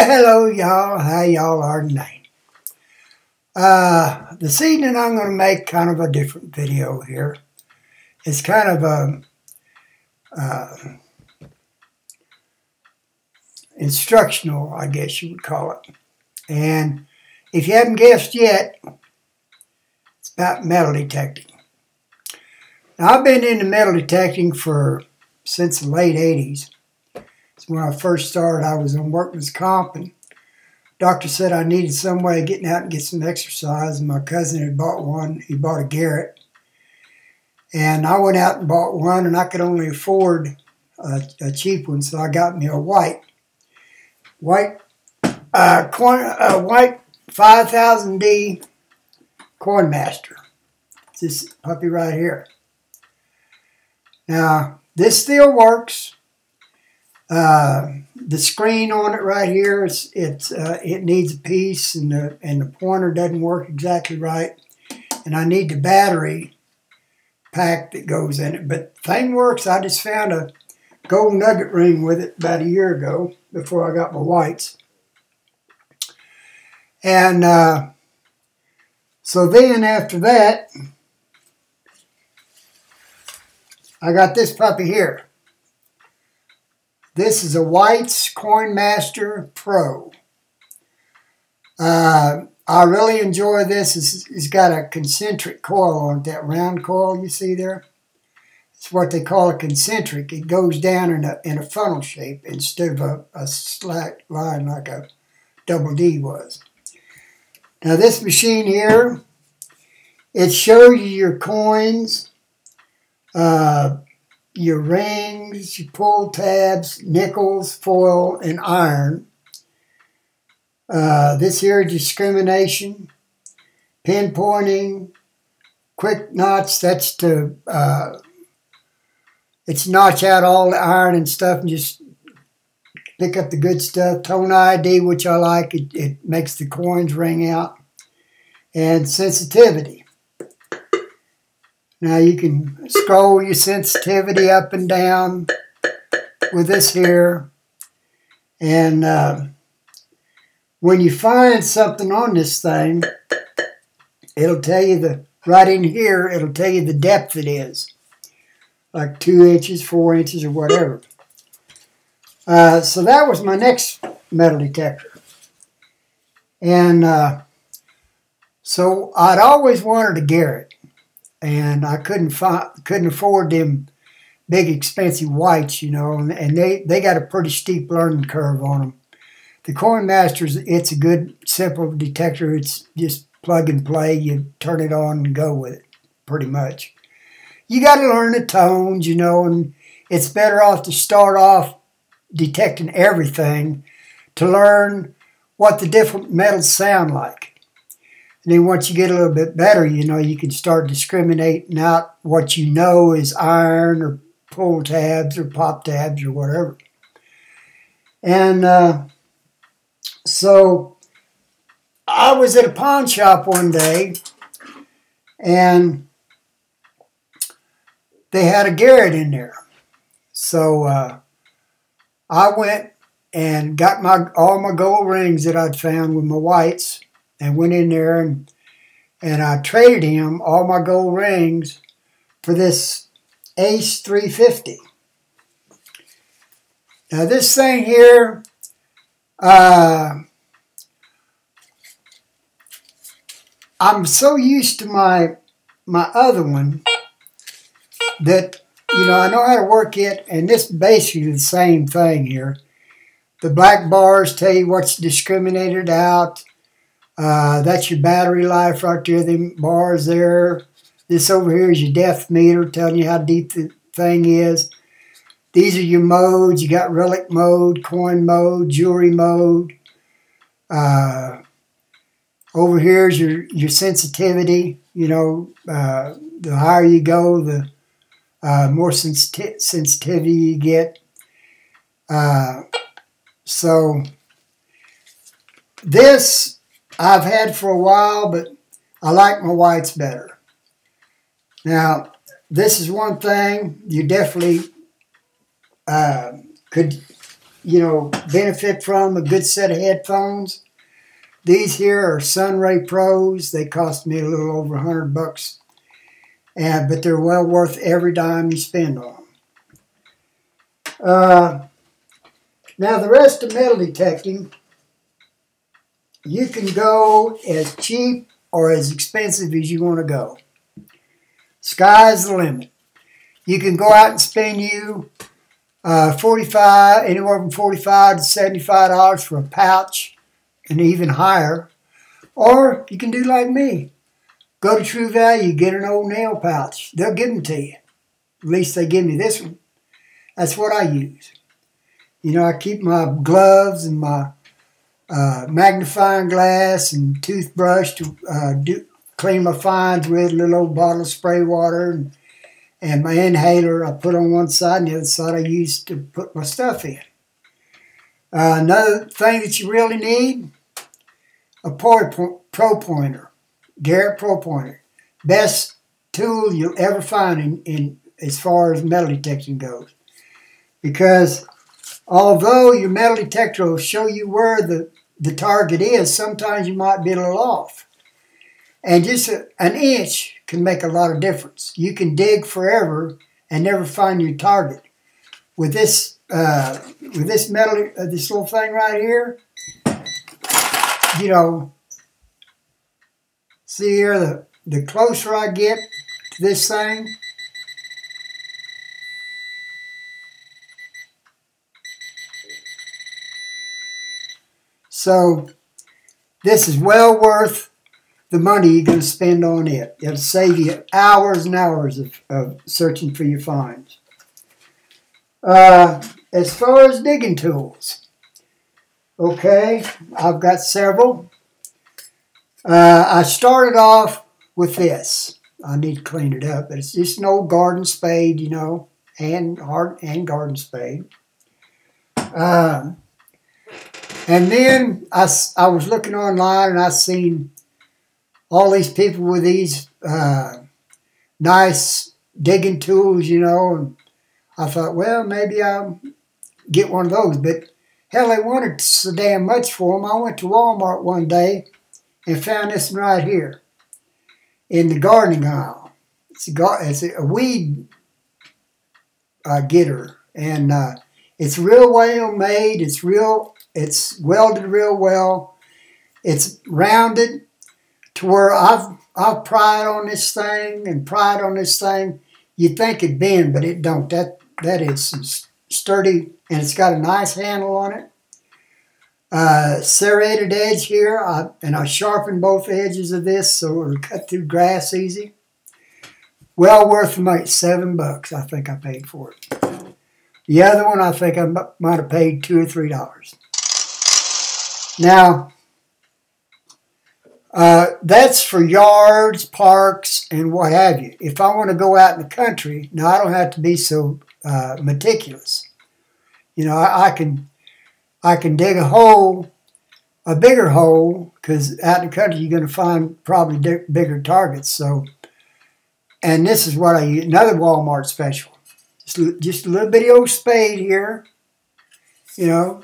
Hello, y'all. How y'all are tonight? This evening I'm going to make kind of a different video here. It's kind of a instructional, I guess you would call it. And if you haven't guessed yet, it's about metal detecting. Now, I've been into metal detecting since the late 80s. When I first started, I was on workman's comp, and the doctor said I needed some way of getting out and get some exercise, and my cousin had bought one. He bought a Garrett, and I went out and bought one, and I could only afford a cheap one, so I got me a white 5000D Coin Master. It's this puppy right here. Now, this still works. The screen on it right here, it needs a piece, and the pointer doesn't work exactly right, and I need the battery pack that goes in it. But the thing works. I just found a gold nugget ring with it about a year ago before I got my whites, and so then after that, I got this puppy here. This is a White's Coin Master Pro. I really enjoy this. It's got a concentric coil on it, that round coil you see there. It's what they call a concentric. It goes down in a funnel shape instead of a slack line like a double D was. Now this machine here, it shows you your coins, your rings, your pull tabs, nickels, foil, and iron. This here is discrimination, pinpointing, quick notch. That's to it's notch out all the iron and stuff and just pick up the good stuff. Tone ID, which I like. It makes the coins ring out. And sensitivity. Now you can scroll your sensitivity up and down with this here. And when you find something on this thing, it'll tell you right in here, it'll tell you the depth it is. Like 2 inches, 4 inches, or whatever. So that was my next metal detector. And so I'd always wanted a Garrett. And I couldn't afford them big expensive whites, you know, and they got a pretty steep learning curve on them. The Coin Masters, it's a good simple detector. It's just plug and play. You turn it on and go with it, pretty much. You got to learn the tones, you know, and it's better off to start off detecting everything to learn what the different metals sound like. And then once you get a little bit better, you know, you can start discriminating out what you know is iron or pull tabs or pop tabs or whatever. And so I was at a pawn shop one day, and they had a Garrett in there. So I went and got all my gold rings that I'd found with my whites, and went in there and I traded him all my gold rings for this Ace 350. Now this thing here, I'm so used to my other one that, you know, I know how to work it, and this is basically the same thing here. The black bars tell you what's discriminated out. That's your battery life right there, them bars there. This over here is your depth meter telling you how deep the thing is. These are your modes. You got relic mode, coin mode, jewelry mode. Over here is your sensitivity. You know, the higher you go, the more sensitivity you get. So this I've had for a while, but I like my whites better. Now, this is one thing you definitely could benefit from a good set of headphones. These here are Sunray Pros. They cost me a little over $100, but they're well worth every dime you spend on them. Now the rest of metal detecting, you can go as cheap or as expensive as you want to go. Sky's the limit. You can go out and spend you anywhere from $45 to $75 for a pouch, and even higher. Or you can do like me. Go to True Value, get an old nail pouch. They'll give them to you. At least they give me this one. That's what I use. I keep my gloves and my magnifying glass and toothbrush to clean my fines with, a little old bottle of spray water, and my inhaler I put on one side, and the other side I use to put my stuff in. Another thing that you really need, a Pro Pointer, Garrett Pro Pointer. Best tool you'll ever find in as far as metal detecting goes. Because although your metal detector will show you where the target is, sometimes you might be a little off. And just an inch can make a lot of difference. You can dig forever and never find your target. With this metal, this little thing right here, see here, the closer I get to this thing, so this is well worth the money you're going to spend on it. It'll save you hours and hours of searching for your finds. As far as digging tools, okay, I've got several. I started off with this. I need to clean it up, but it's just an old garden spade, and garden spade. And then I was looking online, and I seen all these people with these nice digging tools, and I thought, well, maybe I'll get one of those. But hell, they wanted so damn much for them. I went to Walmart one day and found this one right here in the gardening aisle. It's a weed getter, and it's real well made. It's welded real well. It's rounded to where I've pried on this thing and pried on this thing. You'd think it'd bend, but it don't. That is some sturdy, and it's got a nice handle on it. Serrated edge here, and I sharpened both edges of this so it'll cut through grass easy. Well worth the money. $7 I think I paid for it. The other one I think I might have paid $2 or $3. Now, that's for yards, parks, and what have you. If I want to go out in the country, now I don't have to be so meticulous. I can dig a hole, a bigger hole, because out in the country you're going to find probably bigger targets. So, and this is what I use, another Walmart special. Just a little bitty old spade here, but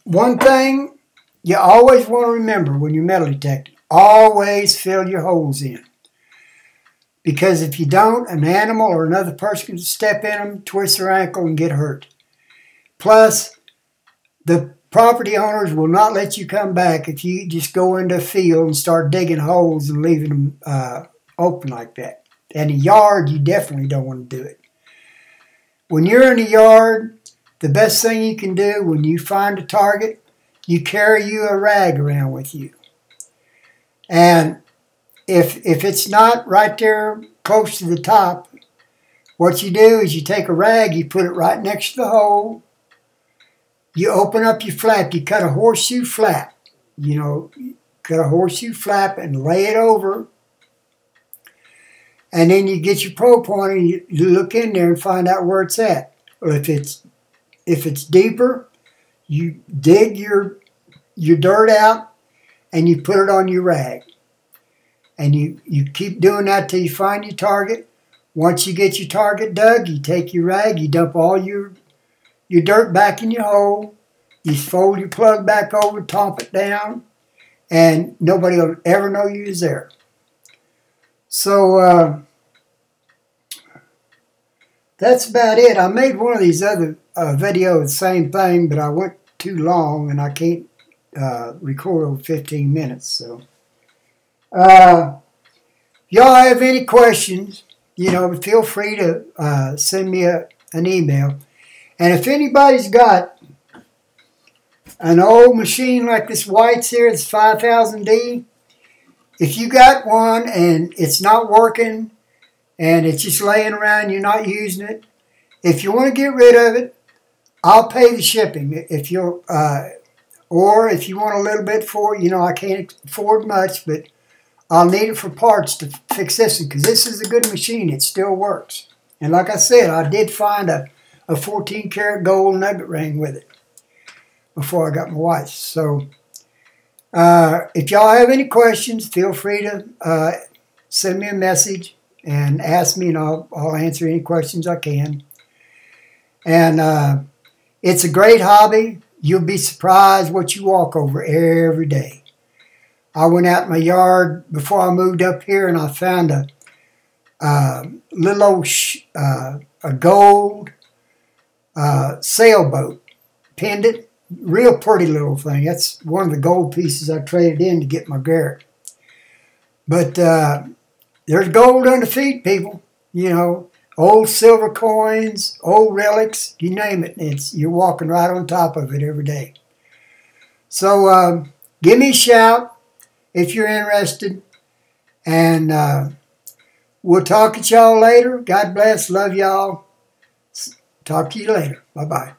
one thing you always want to remember when you're metal detecting, always fill your holes in. Because if you don't, an animal or another person can step in them, twist their ankle, and get hurt. Plus, the property owners will not let you come back if you just go into a field and start digging holes and leaving them open like that. In a yard, you definitely don't want to do it. When you're in a yard, the best thing you can do when you find a target, you carry you a rag around with you. And if it's not right there close to the top, what you do is you take a rag, you put it right next to the hole, you open up your flap, you cut a horseshoe flap, cut a horseshoe flap and lay it over, and then you get your Pro Pointer, you look in there and find out where it's at. Or if it's deeper, you dig your dirt out and you put it on your rag. And you keep doing that till you find your target. Once you get your target dug, you take your rag, you dump all your dirt back in your hole, you fold your plug back over, top it down, and nobody will ever know you was there. So that's about it. I made one of these other videos, same thing, but I went too long and I can't record over 15 minutes. So y'all have any questions, feel free to send me an email. And if anybody's got an old machine like this White's here, this 5000D, if you got one and it's not working and it's just laying around, you're not using it, if you want to get rid of it, I'll pay the shipping. If you'll, or if you want a little bit for it, I can't afford much, but I'll need it for parts to fix this one, because this is a good machine. It still works. And like I said, I did find a 14-karat gold nugget ring with it before I got my White's. So if y'all have any questions, feel free to send me a message and ask me, and I'll answer any questions I can. And it's a great hobby. You'll be surprised what you walk over every day. I went out in my yard before I moved up here, and I found a little old a gold sailboat pendant. Real pretty little thing. That's one of the gold pieces I traded in to get my Garrett. But there's gold under feet, people. Old silver coins, old relics, you name it. You're walking right on top of it every day. So give me a shout if you're interested. And we'll talk at y'all later. God bless. Love y'all. Talk to you later. Bye-bye.